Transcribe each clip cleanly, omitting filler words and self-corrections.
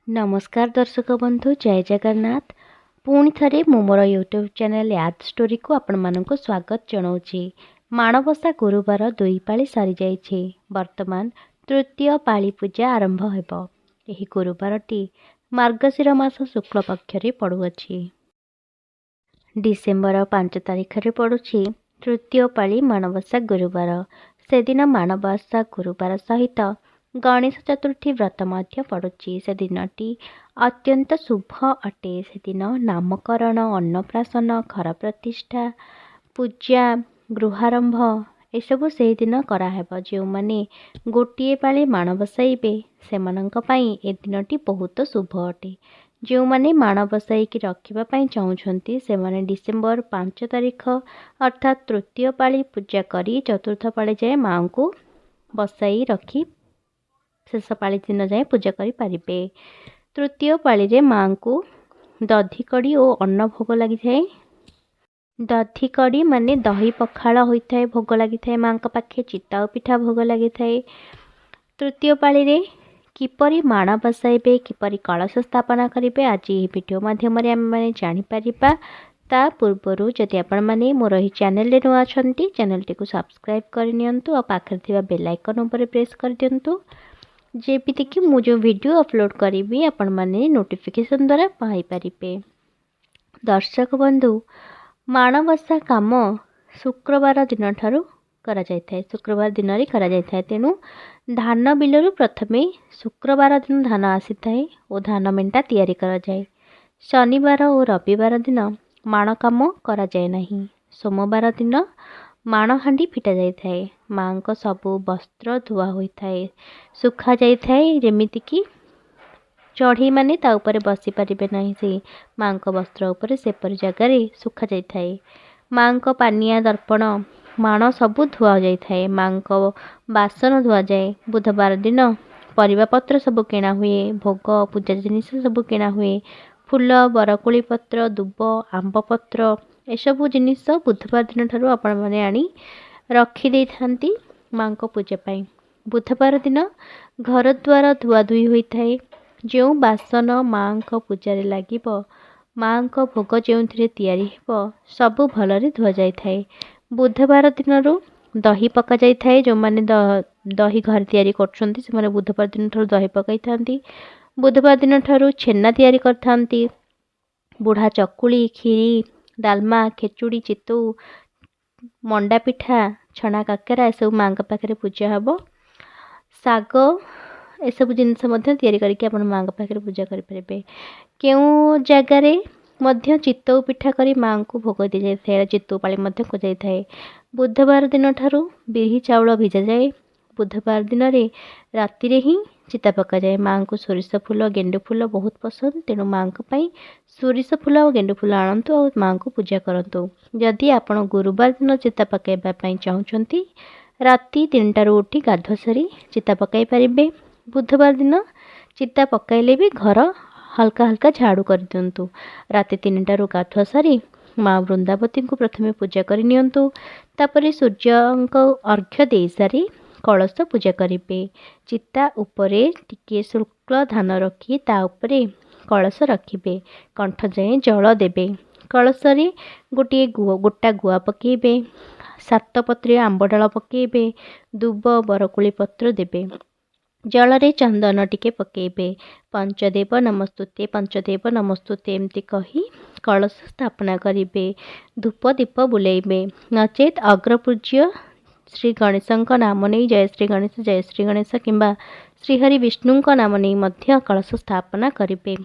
नमस्कार दर्शक बंधु जय जगन्नाथ। पुणी थे मु मोर यूट्यूब चैनल याद स्टोरी को आपण मानक स्वागत जनाऊँगी। माणबसा गुरुवार दुई पाली सरी जाइए। वर्तमान तृतीय पाली पूजा आरंभ हेब। यही गुरुवारटी मार्गशीर मास शुक्ल पक्ष पड़ुअछि। डिसेम्बर 5 तारिख रे पड़ुछि तृतीय पाली माणबसा गुरुवार। से दिन माणबसा गुरुवार सहित गणेश चतुर्थी व्रत मध्य पड़ुछि। से दिनटी अत्यंत शुभ अटे। से दिन नामकरण, अन्नप्राशन, घर प्रतिष्ठा, पूजा, गृहारंभ एसबु से दिन कराहेब। जो माने गोटे पाली माण बसाइबे सेमानंक पई ए दिनटी बहुत शुभ अटे। जो माने माण बसाइकी रखिबा पई चाहुछंती से माने डिसेम्बर 5 तारिख अर्थात तृतीय पाली पूजा करी चतुर्थ पाली जाए माँ को बसाई रखी शेष पाली दिन जाए पूजा करि पारिबे। तृतीय पाली रे माँ को दधी कड़ी और अन्न भोग लगी थाए। दधी कड़ी माने दही पखाल होता है भोग लगी थाए माँ पाखे। चिता पिठा भोग लगी थाए। तृतीय पाली रे किपरि माण बसाइबे, किपरि कलश स्थापना करिवे आज यह वीडियो माध्यम रे आम माने जानि परिबा। ता पूर्वरु जदि आपण माने मोर एही चैनल रे नुआ अछंती चैनल टी को सब्सक्राइब कर नियंतु और पाखरे थिबा बेल आइकन ऊपर प्रेस कर दियंतु। जेमिति कि मु जो वीडियो अपलोड करी आपण माने नोटिफिकेशन द्वारा पाई परिबे। दर्शक बंधु माणबसा काम शुक्रवार दिन ठारू करा जाय थाए। शुक्रवार दिन रे करा जाय थाए। तेनु धान बिलरु प्रथमे शुक्रवार दिन धान आसी थाए और धान मेंटा तैयारी करा जाय। शनिवार और रविवार दिन माण काम करा जाय नहीं। सोमवार दिन माण हांडी फिटा जाय थाए। माँ को सबू वस्त्र धुआ होता है, सुखा जाय थाए जेमिति कि चढ़ई माने ता ऊपर बसी पारिबे नहीं। से माँ को वस्त्र ऊपर सेपरी जगार सुखा जाय थाए। माँ को पानिया दर्पण माण सबू धुआ जाय थाए। माँ को बासन धुआ जाए। बुधवार दिन परिबा पत्र सबू किणा हुए। भोग पूजा जिनिस सबू किणा हुए। फूल, बरकोली पत्र, दुब, आंब पत्र एसबू जिनिस बुधवार दिन ठारू आपण माने आनी रखी दे थांती माँ को पूजा पाई। बुधवार दिन घर द्वार धुआ धुई होता है। जो बासन माँ को पूजा लगे माँ को भोग जो तैयारी हेब सबू भलरे धुआ जाय थाए। बुधवार दिन दही पका जाय थाए। जो माने दही घर तैयारी करछंती से माने बुधवार दिन ठारू दही पकाई थांती। बुधवार दिन ठारू छेना तैयारी करथांती। बुढ़ा चकुली, खीरी, डालमा, खेचुड़ी, चितऊ, मंडा पिठा, छना काकेरा एसबू माँ पाखे पूजा हेब। शाग एसबू जिनस तैयारी करके आपण माँ पाखे पूजा करें। क्यों जगार मध्य चितऊ पिठा करी माँ को भोग दी जाए। चितऊ पाली को जाय थाए। बुधवार दिन ठारू बिरही चाउल भिजा जाए। बुधवार दिन रे राति रे ही चिता पका जाए। माँ को सोरिष फूल, गेंडु फूल बहुत पसंद। तेणु माँ को सोरिष फूल और गेंडु फूल आणतु और माँ को पूजा करंतु। जदि आपण गुरुवार दिन चिता पकाइबा पई चाहुचंती राति 3टारू उठी गाधुआ सारी चिता पकाई पारिबे। बुधवार दिन चिता पकाइले भी घर हल्का हल्का झाड़ू कर दियंतु। राति 3टारू गाधुआ सारी माँ वृंदावती को प्रथमे पूजा कर नियंतु। तापरे सूर्य को अर्घ्य दे सारी कलश पूजा करेंगे। चिता उपरे टिके शुक्ल धान रखी ता उपरे कलश रखिबे। कंठ जाए जल देबे। कलश रे गोटे गोटा गुआ पकेबे। 7 पत्री आंबडाल पकेबे। दुब, बरकोली पत्र देबे। जल रे चंदन टिके पकेबे। पंचदेव नमस्तुते, पंचदेव नमस्तुते एमती कही कलश स्थापना करिबे। धूप दीप बुलेइबे। नचेत अग्रपूज्य श्री गणेश नाम नहीं जय श्री गणेश किंबा श्रीहरि विष्णु नाम नहीं मध्य कलश स्थापना करेंगे।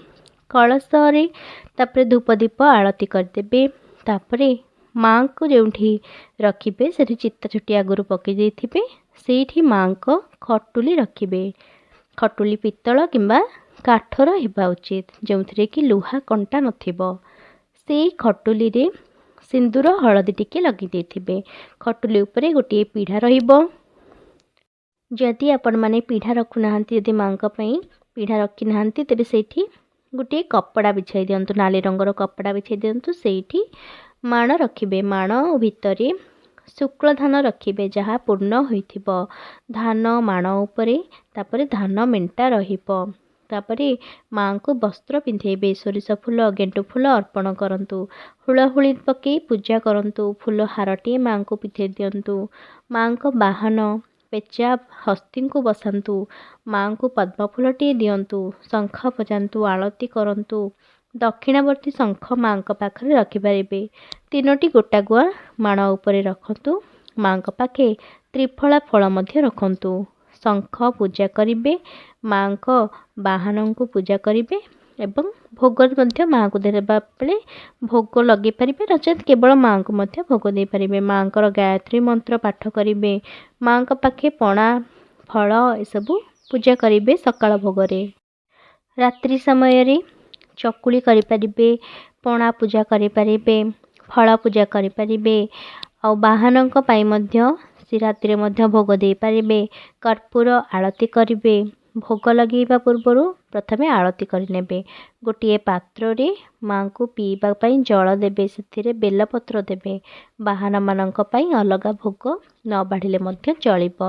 कलश रे तापरे धूप दीप आरती करदेबे। तापरे माँ को जो रखिबे से चित्ता छुटी आगुरी पकई देथिबे सेठी माँ को खटुली रखिबे। खटुली पित्तल किंबा काठर हेबा उचित जो कि लुहा कंटा नथिबो। से खटुली रे सिंदूर हलदी टिके लगी देथिबे। खटुली उपरे गोटे पीढ़ा रहिबो। जदि आपण माने पीढ़ा रखु नाहंती, यदि माँ को पई पीढ़ा रखी नाहंती तेबे सेठी गोटे कपड़ा बिछाई दियंतु। नाली रंगर कपड़ा बिछाई दियंतु। सेठी माण रखिबे। माण भितरे शुक्ल धान रखिबे जहाँ पूर्ण होइथिबो। धान माण उपरे तापरे धान मेंटा रहिबो। ତାପରେ ମାଙ୍କୁ ବସ୍ତ୍ର ପିନ୍ଧେଇବେ। ସୋରିଷ ଫୁଲ ଗେଣ୍ଡୁ ଫୁଲ ଅର୍ପଣ କରନ୍ତୁ। ହୁଳହୁଳି ପକାଇ ପୂଜା କରନ୍ତୁ। ଫୁଲ ହାରଟିଏ ମାଙ୍କୁ ପିନ୍ଧେଇ ଦିଅନ୍ତୁ। ମାଙ୍କ ବାହନ ପେଚା ହସ୍ତୀଙ୍କୁ ବସାନ୍ତୁ। ମାଙ୍କୁ ପଦ୍ମ ଫୁଲଟିଏ ଦିଅନ୍ତୁ। ଶଙ୍ଖ ବଜାନ୍ତୁ। ଆଳତି କରନ୍ତୁ। ଦକ୍ଷିଣାବର୍ତ୍ତୀ ଶଙ୍ଖ ମାଙ୍କ ପାଖରେ ରଖିପାରିବେ। 3ଟି ଗୋଟା ଗୁଆ ମାଣ ଉପରେ ରଖନ୍ତୁ। ମାଙ୍କ ପାଖେ ତ୍ରିଫଳା ଫଳ ମଧ୍ୟ ରଖନ୍ତୁ। ଶଙ୍ଖ ପୂଜା କରିବେ। ମାଙ୍କ ବାହନଙ୍କୁ ପୂଜା କରିବେ ଏବଂ ଭୋଗ ମଧ୍ୟ ମାଙ୍କୁ ଦେବା ବେଳେ ଭୋଗ ଲଗେଇ ପାରିବେ, ନଚେତ୍ କେବଳ ମାଙ୍କୁ ମଧ୍ୟ ଭୋଗ ଦେଇପାରିବେ। ମାଙ୍କର ଗାୟତ୍ରୀ ମନ୍ତ୍ର ପାଠ କରିବେ। ମାଙ୍କ ପାଖେ ପଣା ଫଳ ଏସବୁ ପୂଜା କରିବେ ସକାଳ ଭୋଗରେ। ରାତ୍ରି ସମୟରେ ଚକୁଳି କରିପାରିବେ, ପଣା ପୂଜା କରିପାରିବେ, ଫଳ ପୂଜା କରିପାରିବେ। ଆଉ ବାହନଙ୍କ ପାଇଁ ମଧ୍ୟ ସେ ରାତିରେ ମଧ୍ୟ ଭୋଗ ଦେଇପାରିବେ। କର୍ପୂର ଆଳତି କରିବେ। ଭୋଗ ଲଗେଇବା ପୂର୍ବରୁ ପ୍ରଥମେ ଆଳତି କରିନେବେ। ଗୋଟିଏ ପାତ୍ରରେ ମାଙ୍କୁ ପିଇବା ପାଇଁ ଜଳ ଦେବେ। ସେଥିରେ ବେଲପତ୍ର ଦେବେ। ବାହନମାନଙ୍କ ପାଇଁ ଅଲଗା ଭୋଗ ନ ବାଢ଼ିଲେ ମଧ୍ୟ ଚଳିବ।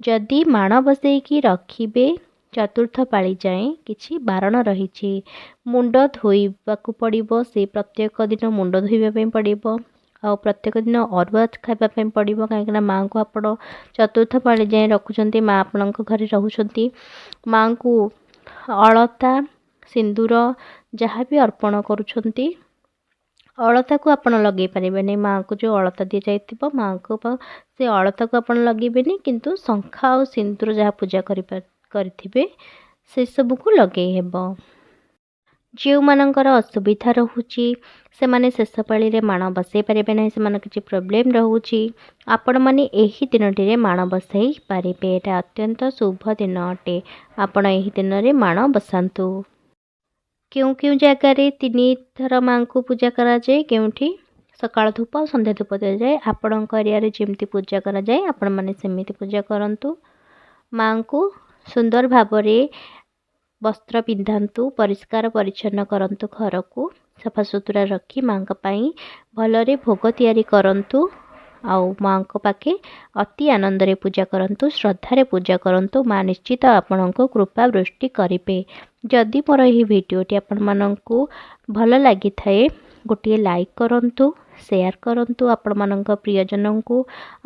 ଯଦି ମାଣ ବସେଇକି ରଖିବେ ଚତୁର୍ଥ ପାଳି ଯାଏଁ କିଛି ବାରଣ ରହିଛି। ମୁଣ୍ଡ ଧୋଇବାକୁ ପଡ଼ିବ। ସେ ପ୍ରତ୍ୟେକ ଦିନ ମୁଣ୍ଡ ଧୋଇବା ପାଇଁ ପଡ଼ିବ। ଆଉ ପ୍ରତ୍ୟେକ ଦିନ ଅରୁଆ ଖାଇବା ପାଇଁ ପଡ଼ିବ। କାହିଁକିନା ମାଙ୍କୁ ଆପଣ ଚତୁର୍ଥ ପାଳି ଯାଏଁ ରଖୁଛନ୍ତି। ମା ଆପଣଙ୍କ ଘରେ ରହୁଛନ୍ତି। ମାଙ୍କୁ ଅଳତା ସିନ୍ଦୁର ଯାହା ବି ଅର୍ପଣ କରୁଛନ୍ତି, ଅଳତାକୁ ଆପଣ ଲଗେଇ ପାରିବେନି। ମାଙ୍କୁ ଯେଉଁ ଅଳତା ଦିଆଯାଇଥିବ ମାଙ୍କୁ ସେ ଅଳତାକୁ ଆପଣ ଲଗେଇବେନି, କିନ୍ତୁ ଶଙ୍ଖ ଆଉ ସିନ୍ଦୁର ଯାହା ପୂଜା କରିଥିବେ ସେସବୁକୁ ଲଗେଇ ହେବ। ଯେଉଁମାନଙ୍କର ଅସୁବିଧା ରହୁଛି ସେମାନେ ଶେଷ ପାଳିରେ ମାଣ ବସାଇ ପାରିବେ ନାହିଁ, ସେମାନଙ୍କ କିଛି ପ୍ରୋବ୍ଲେମ୍ ରହୁଛି, ଆପଣମାନେ ଏହି ଦିନଟିରେ ମାଣ ବସାଇ ପାରିବେ। ଏଇଟା ଅତ୍ୟନ୍ତ ଶୁଭ ଦିନ ଅଟେ। ଆପଣ ଏହି ଦିନରେ ମାଣ ବସାନ୍ତୁ। କେଉଁ କେଉଁ ଜାଗାରେ 3 ଥର ମାଙ୍କୁ ପୂଜା କରାଯାଏ, କେଉଁଠି ସକାଳ ଧୂପ ଆଉ ସନ୍ଧ୍ୟା ଧୂପ ଦିଆଯାଏ। ଆପଣଙ୍କ ଏରିଆରେ ଯେମିତି ପୂଜା କରାଯାଏ ଆପଣମାନେ ସେମିତି ପୂଜା କରନ୍ତୁ। ମାଙ୍କୁ ସୁନ୍ଦର ଭାବରେ ବସ୍ତ୍ର ପିନ୍ଧାନ୍ତୁ। ପରିଷ୍କାର ପରିଚ୍ଛନ୍ନ କରନ୍ତୁ। ଘରକୁ ସଫାସୁତୁରା ରଖି ମାଙ୍କ ପାଇଁ ଭଲରେ ଭୋଗ ତିଆରି କରନ୍ତୁ। ଆଉ ମାଙ୍କ ପାଖେ ଅତି ଆନନ୍ଦରେ ପୂଜା କରନ୍ତୁ। ଶ୍ରଦ୍ଧାରେ ପୂଜା କରନ୍ତୁ। ମା ନିଶ୍ଚିତ ଆପଣଙ୍କୁ କୃପା ବୃଷ୍ଟି କରିବେ। ଯଦି ମୋର ଏହି ଭିଡ଼ିଓଟି ଆପଣମାନଙ୍କୁ ଭଲ ଲାଗିଥାଏ ଗୋଟିଏ ଲାଇକ୍ କରନ୍ତୁ, ସେୟାର କରନ୍ତୁ ଆପଣମାନଙ୍କ ପ୍ରିୟଜନଙ୍କୁ,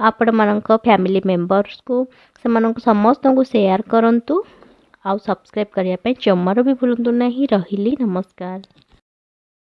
ଆପଣମାନଙ୍କ ଫ୍ୟାମିଲି ମେମ୍ବର୍ସକୁ, ସେମାନଙ୍କୁ ସମସ୍ତଙ୍କୁ ସେୟାର କରନ୍ତୁ। ଆଉ ସବସ୍କ୍ରାଇବ୍ କରିବା ପାଇଁ ଜମାରୁ ବି ଭୁଲନ୍ତୁ ନାହିଁ। ରହିଲି, ନମସ୍କାର।